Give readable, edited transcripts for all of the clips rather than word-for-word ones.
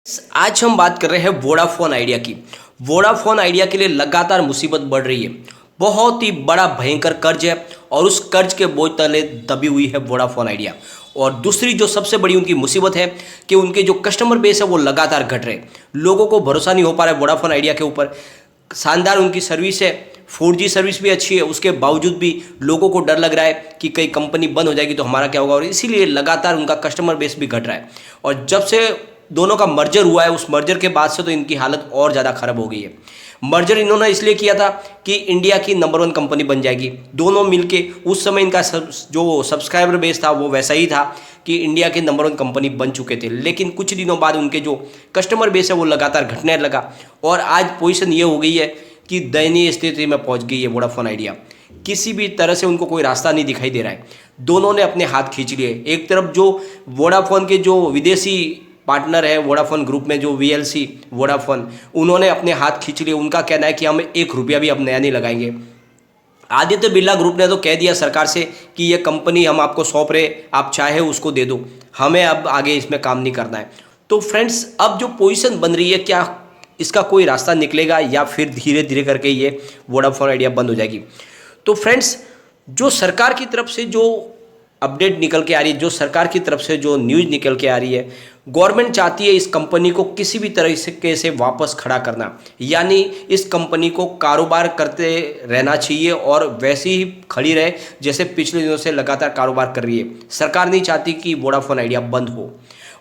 आज हम बात कर रहे हैं वोडाफोन आइडिया की। वोडाफोन आइडिया के लिए लगातार मुसीबत बढ़ रही है। बहुत ही बड़ा भयंकर कर्ज है और उस कर्ज के बोझ तले दबी हुई है वोडाफोन आइडिया। और दूसरी जो सबसे बड़ी उनकी मुसीबत है कि उनके जो कस्टमर बेस है वो लगातार घट रहे। लोगों को भरोसा नहीं हो पा रहा है वोडाफोन आइडिया के ऊपर। शानदार उनकी सर्विस है, 4G सर्विस भी अच्छी है, उसके बावजूद भी लोगों को डर लग रहा है कि कहीं कंपनी बंद हो जाएगी तो हमारा क्या होगा, और इसीलिए लगातार उनका कस्टमर बेस भी घट रहा है। और जब से दोनों का मर्जर हुआ है, उस मर्जर के बाद से तो इनकी हालत और ज़्यादा खराब हो गई है। मर्जर इन्होंने इसलिए किया था कि इंडिया की नंबर 1 कंपनी बन जाएगी। दोनों मिलके उस समय इनका जो सब्सक्राइबर बेस था वो वैसा ही था कि इंडिया के नंबर 1 कंपनी बन चुके थे। लेकिन कुछ दिनों बाद उनके जो कस्टमर बेस है वो लगातार घटने लगा और आज पोजीशन ये हो गई है कि दयनीय स्थिति में पहुंच गई है वोडाफोन आइडिया। किसी भी तरह से उनको कोई रास्ता नहीं दिखाई दे रहा है। दोनों ने अपने हाथ खींच लिए। एक तरफ जो वोडाफोन के जो विदेशी पार्टनर है वोडाफोन ग्रुप में, जो VLC वोडाफोन, उन्होंने अपने हाथ खींच लिए। उनका कहना है कि हम 1 रुपया भी अब नया नहीं लगाएंगे। आदित्य बिरला ग्रुप ने तो कह दिया सरकार से कि ये कंपनी हम आपको सौंप रहे, आप चाहे उसको दे दो, हमें अब आगे इसमें काम नहीं करना है। तो फ्रेंड्स, अब जो पोजीशन बन रही है, क्या इसका कोई रास्ता निकलेगा या फिर धीरे धीरे करके ये वोडाफोन आइडिया बंद हो जाएगी? तो फ्रेंड्स, जो सरकार की तरफ से जो अपडेट निकल के आ रही है, जो सरकार की तरफ से जो न्यूज़ निकल के आ रही है, गवर्नमेंट चाहती है इस कंपनी को किसी भी तरह से वापस खड़ा करना, यानी इस कंपनी को कारोबार करते रहना चाहिए और वैसे ही खड़ी रहे जैसे पिछले दिनों से लगातार कारोबार कर रही है। सरकार नहीं चाहती कि वोडाफोन आइडिया बंद हो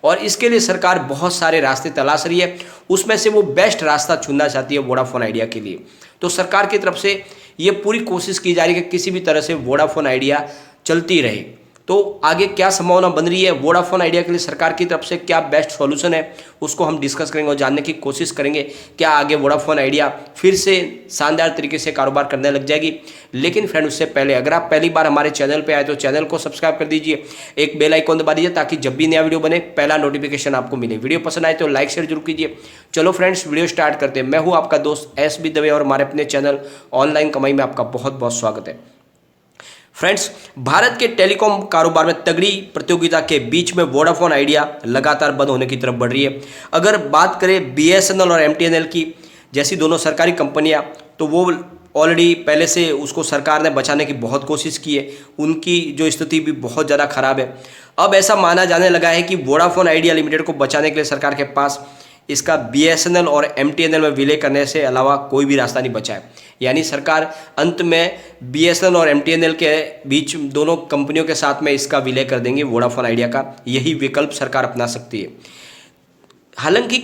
और इसके लिए सरकार बहुत सारे रास्ते तलाश रही है। उसमें से वो बेस्ट रास्ता चुनना चाहती है वोडाफोन आइडिया के लिए। तो सरकार की तरफ से ये पूरी कोशिश की जा रही है कि किसी भी तरह से वोडाफोन आइडिया चलती रहे। तो आगे क्या संभावना बन रही है, वोडाफोन आइडिया के लिए सरकार की तरफ से क्या बेस्ट सॉल्यूशन है, उसको हम डिस्कस करेंगे और जानने की कोशिश करेंगे। क्या आगे वोडाफोन आइडिया फिर से शानदार तरीके से कारोबार करने लग जाएगी? लेकिन फ्रेंड, उससे पहले अगर आप पहली बार हमारे चैनल पे आए तो चैनल को सब्सक्राइब कर दीजिए, एक बेल आइकॉन दबा दीजिए ताकि जब भी नया वीडियो बने पहला नोटिफिकेशन आपको मिले। वीडियो पसंद आए तो लाइक शेयर जरूर कीजिए। चलो फ्रेंड्स, वीडियो स्टार्ट करते हैं। मैं हूँ आपका दोस्त SB दवे और हमारे अपने चैनल ऑनलाइन कमाई में आपका बहुत बहुत स्वागत है। फ्रेंड्स, भारत के टेलीकॉम कारोबार में तगड़ी प्रतियोगिता के बीच में वोडाफोन आइडिया लगातार बंद होने की तरफ बढ़ रही है। अगर बात करें BSNL और MTNL की जैसी दोनों सरकारी कंपनियां, तो वो ऑलरेडी पहले से उसको सरकार ने बचाने की बहुत कोशिश की है। उनकी जो स्थिति भी बहुत ज़्यादा खराब है। अब ऐसा माना जाने लगा है कि वोडाफोन आइडिया लिमिटेड को बचाने के लिए सरकार के पास इसका BSNL और MTNL में विलय करने से अलावा कोई भी रास्ता नहीं बचा है। यानी सरकार अंत में BSNL और MTNL के बीच दोनों कंपनियों के साथ में इसका विलय कर देंगे वोडाफोन आइडिया का। यही विकल्प सरकार अपना सकती है। हालांकि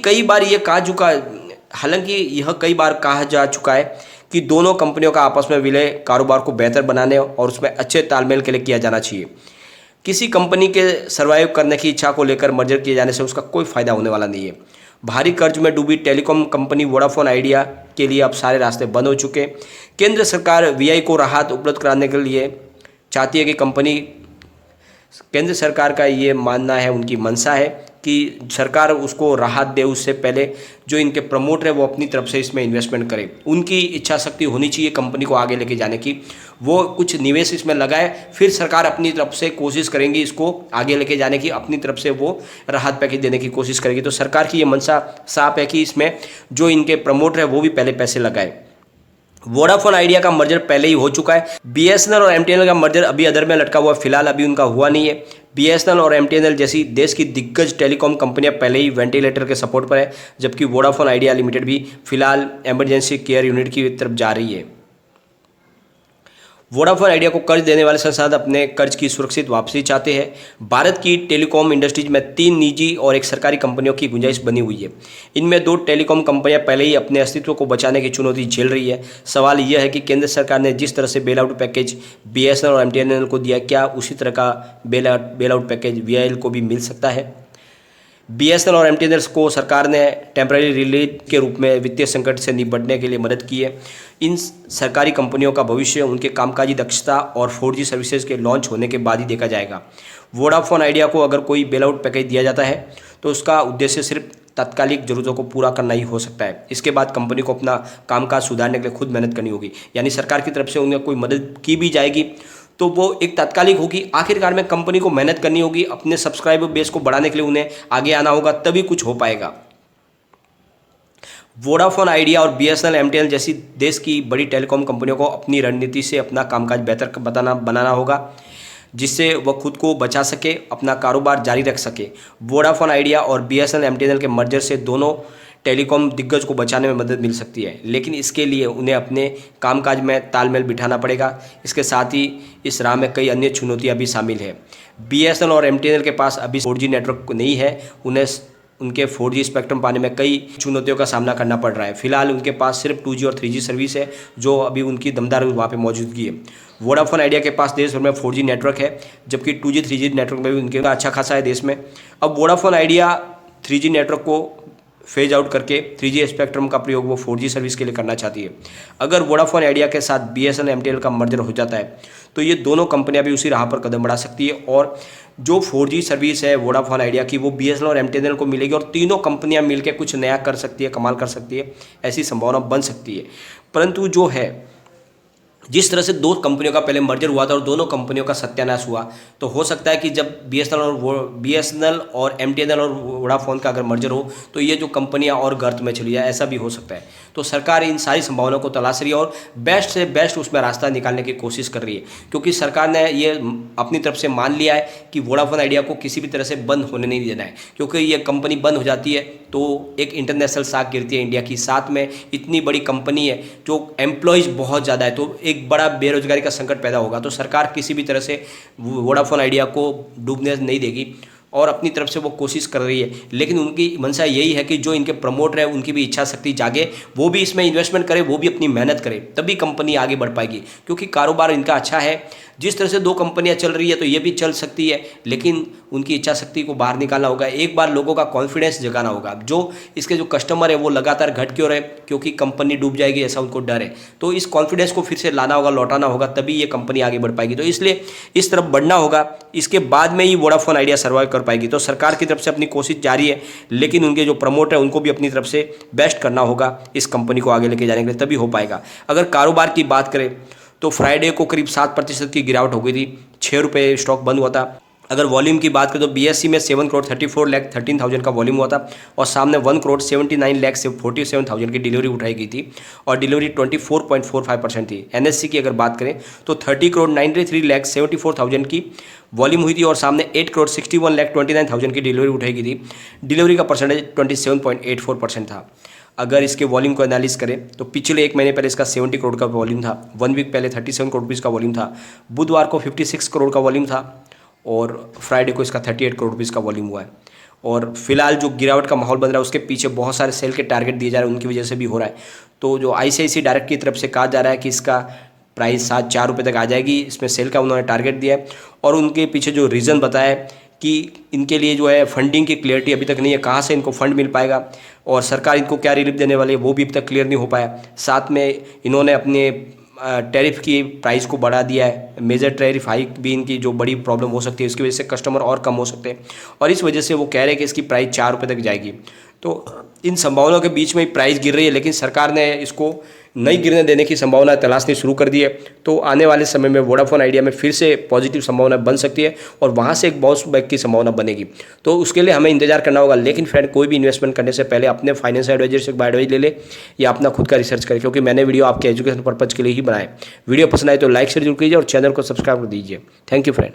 यह कई बार कहा जा चुका है कि दोनों कंपनियों का आपस में विलय कारोबार को बेहतर बनाने और उसमें अच्छे तालमेल के लिए किया जाना चाहिए। किसी कंपनी के सर्वाइव करने की इच्छा को लेकर मर्जर किए जाने से उसका कोई फायदा होने वाला नहीं है। भारी कर्ज में डूबी टेलीकॉम कंपनी वोडाफोन आइडिया के लिए अब सारे रास्ते बंद हो चुके। केंद्र सरकार VI को राहत उपलब्ध कराने के लिए चाहती है कि केंद्र सरकार का ये मानना है, उनकी मंशा है कि सरकार उसको राहत दे। उससे पहले जो इनके प्रमोटर है वो अपनी तरफ से इसमें इन्वेस्टमेंट करें। उनकी इच्छा शक्ति होनी चाहिए कंपनी को आगे लेके जाने की। वो कुछ निवेश इसमें लगाए, फिर सरकार अपनी तरफ से कोशिश करेंगी इसको आगे लेके जाने की, अपनी तरफ से वो राहत पैकेज देने की कोशिश करेगी। तो सरकार की ये मंशा साफ है कि इसमें जो इनके प्रमोटर है वो भी पहले पैसे लगाए। वोडाफोन आइडिया का मर्जर पहले ही हो चुका है। BSNL और MTNL का मर्जर अभी अधर में लटका हुआ, फिलहाल अभी उनका हुआ नहीं है। BSNL और MTNL जैसी देश की दिग्गज टेलीकॉम कंपनियां पहले ही वेंटिलेटर के सपोर्ट पर है, जबकि वोडाफोन आइडिया लिमिटेड भी फिलहाल इमरजेंसी केयर यूनिट की तरफ जा रही है। वोडाफोन आइडिया को कर्ज देने वाले संस्थान अपने कर्ज की सुरक्षित वापसी चाहते हैं। भारत की टेलीकॉम इंडस्ट्रीज में 3 निजी और 1 सरकारी कंपनियों की गुंजाइश बनी हुई है। इनमें 2 टेलीकॉम कंपनियां पहले ही अपने अस्तित्व को बचाने की चुनौती झेल रही है। सवाल यह है कि केंद्र सरकार ने जिस तरह से बेल आउट पैकेज BSNL और MTNL को दिया, क्या उसी तरह का बेल आउट पैकेज VIL को भी मिल सकता है? BSNL और MTNL को सरकार ने टेम्पररी रिलीफ के रूप में वित्तीय संकट से निपटने के लिए मदद की है। इन सरकारी कंपनियों का भविष्य उनके कामकाजी दक्षता और 4G सर्विसेज के लॉन्च होने के बाद ही देखा जाएगा। वोडाफोन आइडिया को अगर कोई बेल आउट पैकेज दिया जाता है तो उसका उद्देश्य सिर्फ तात्कालिक जरूरतों को पूरा करना ही हो सकता है। इसके बाद कंपनी को अपना कामकाज सुधारने के लिए खुद मेहनत करनी होगी। यानी सरकार की तरफ से उन्हें कोई मदद की भी जाएगी तो वो एक तात्कालिक होगी। आखिरकार में कंपनी को मेहनत करनी होगी, अपने सब्सक्राइबर बेस को बढ़ाने के लिए उन्हें आगे आना होगा, तभी कुछ हो पाएगा। वोडाफोन आइडिया और बीएसएनएल एमटीएनएल जैसी देश की बड़ी टेलीकॉम कंपनियों को अपनी रणनीति से अपना कामकाज बेहतर बनाना होगा, जिससे वह खुद को बचा सके, अपना कारोबार जारी रख सके। वोडाफोन आइडिया और बीएसएनएल एमटीएनएल के मर्जर से दोनों टेलीकॉम दिग्गज को बचाने में मदद मिल सकती है, लेकिन इसके लिए उन्हें अपने कामकाज में तालमेल बिठाना पड़ेगा। इसके साथ ही इस राह में कई अन्य चुनौतियां भी शामिल है। बीएसएनएल और एमटीएनएल के पास अभी 4G नेटवर्क नहीं है, उन्हें उनके 4G स्पेक्ट्रम पाने में कई चुनौतियों का सामना करना पड़ रहा है। फिलहाल उनके पास सिर्फ 2G और 3G सर्विस है, जो अभी उनकी दमदार वहाँ पे मौजूदगी है। वोडाफोन आइडिया के पास देश भर में 4G नेटवर्क है, जबकि 2G 3G नेटवर्क में भी उनके अच्छा खासा है देश में। अब वोडाफोन आइडिया 3G नेटवर्क को फेज आउट करके 3G स्पेक्ट्रम का प्रयोग वो 4G सर्विस के लिए करना चाहती है। अगर वोडाफोन आइडिया के साथ बीएसएनएल एमटीएनएल का मर्जर हो जाता है तो ये दोनों कंपनियां भी उसी राह पर कदम बढ़ा सकती है, और जो 4G सर्विस है वोडाफोन आइडिया की वो बीएसएनएल और एमटीएनएल को मिलेगी, और तीनों कंपनियां मिलकर कुछ नया कर सकती है, कमाल कर सकती है, ऐसी संभावना बन सकती है। परंतु जो है, जिस तरह से दो कंपनियों का पहले मर्जर हुआ था और दोनों कंपनियों का सत्यानाश हुआ, तो हो सकता है कि जब बीएसएनएल और एमटीएनएल और वोडाफोन का अगर मर्जर हो तो ये जो कंपनियां और गर्त में चली जाए, ऐसा भी हो सकता है। तो सरकार इन सारी संभावनाओं को तलाश रही है और बेस्ट से बेस्ट उसमें रास्ता निकालने की कोशिश कर रही है, क्योंकि सरकार ने ये अपनी तरफ से मान लिया है कि वोडाफोन आइडिया को किसी भी तरह से बंद होने नहीं देना है, क्योंकि ये कंपनी बंद हो जाती है तो एक इंटरनेशनल साख गिरती है इंडिया की। साथ में इतनी बड़ी कंपनी है, जो एम्प्लॉयज़ बहुत ज़्यादा है, तो एक बड़ा बेरोजगारी का संकट पैदा होगा। तो सरकार किसी भी तरह से वोडाफोन आइडिया को डूबने नहीं देगी और अपनी तरफ से वो कोशिश कर रही है, लेकिन उनकी मंशा यही है कि जो इनके प्रमोटर है उनकी भी इच्छा शक्ति जागे, वो भी इसमें इन्वेस्टमेंट करे, वो भी अपनी मेहनत करे, तभी कंपनी आगे बढ़ पाएगी, क्योंकि कारोबार इनका अच्छा है। जिस तरह से दो कंपनियां चल रही है तो ये भी चल सकती है, लेकिन उनकी इच्छा शक्ति को बाहर निकालना होगा। एक बार लोगों का कॉन्फिडेंस जगाना होगा। जो इसके जो कस्टमर है वो लगातार घट क्यों रहे, क्योंकि कंपनी डूब जाएगी ऐसा उनको डर है। तो इस कॉन्फिडेंस को फिर से लाना होगा, लौटाना होगा, तभी ये कंपनी आगे बढ़ पाएगी। तो इसलिए इस तरफ बढ़ना होगा, इसके बाद में ही वोडाफोन आइडिया सर्वाइव कर पाएगी। तो सरकार की तरफ से अपनी कोशिश जारी है, लेकिन उनके जो प्रमोटर है उनको भी अपनी तरफ से बेस्ट करना होगा इस कंपनी को आगे लेके जाने के लिए, तभी हो पाएगा। अगर कारोबार की बात करें तो फ्राइडे को करीब 7% की गिरावट हो गई थी, 6 रुपये स्टॉक बंद हुआ था। अगर वॉल्यूम की बात करें तो बीएससी में 7,34,13,000 का वॉल्यूम हुआ था, और सामने 1,79,47,000 की डिलीवरी उठाई गई थी, और डिलीवरी 24.45% थी। एनएससी की अगर बात करें तो 30,93,74,000 की वॉल्यूम हुई थी, और सामने 8,61,29,000 की डिलीवरी उठाई गई थी। डिलीवरी का परसेंटेज 27.84% था। अगर इसके वॉल्यूम को एनालिस करें तो पिछले एक महीने पहले इसका 70 करोड़ का वॉल्यूम था, 1 वीक पहले 37 करोड़ रुपीज़ का वॉल्यूम था, बुधवार को 56 करोड़ का वॉल्यूम था, और फ्राइडे को इसका 38 करोड़ रुपीज़ का वॉल्यूम हुआ है। और फिलहाल जो गिरावट का माहौल बन रहा है उसके पीछे बहुत सारे सेल के टारगेट दिए जा रहे हैं, उनकी वजह से भी हो रहा है। तो जो आईसीआईसी डायरेक्ट की तरफ से कहा जा रहा है कि इसका प्राइस 4 रुपये तक आ जाएगी, इसमें सेल का उन्होंने टारगेट दिया है, और उनके पीछे जो रीज़न बताया है कि इनके लिए जो है फंडिंग की क्लियरिटी अभी तक नहीं है, कहाँ से इनको फंड मिल पाएगा और सरकार इनको क्या रिलीफ देने वाली है वो भी अभी तक क्लियर नहीं हो पाया। साथ में इन्होंने अपने टैरिफ की प्राइस को बढ़ा दिया है, मेजर टैरिफ हाइक भी इनकी जो बड़ी प्रॉब्लम हो सकती है, इसकी वजह से कस्टमर और कम हो सकते हैं, और इस वजह से वो कह रहे हैं कि इसकी प्राइस 4 रुपये तक जाएगी। तो इन संभावनाओं के बीच में प्राइस गिर रही है, लेकिन सरकार ने इसको नहीं गिरने देने की संभावना तलाशनी शुरू कर दी है। तो आने वाले समय में वोडाफोन आइडिया में फिर से पॉजिटिव संभावना बन सकती है, और वहाँ से एक बाउंस बैक की संभावना बनेगी। तो उसके लिए हमें इंतजार करना होगा। लेकिन फ्रेंड, कोई भी इन्वेस्टमेंट करने से पहले अपने फाइनेंशियल एडवाइजर से एडवाइस ले ले, या अपना खुद का रिसर्च करें, क्योंकि मैंने वीडियो आपके एजुकेशन पर्पज़ के लिए ही बनाए। वीडियो पसंद आए तो लाइक शेयर जरूर कीजिए और चैनल को सब्सक्राइब कर दीजिए। Thank you friend.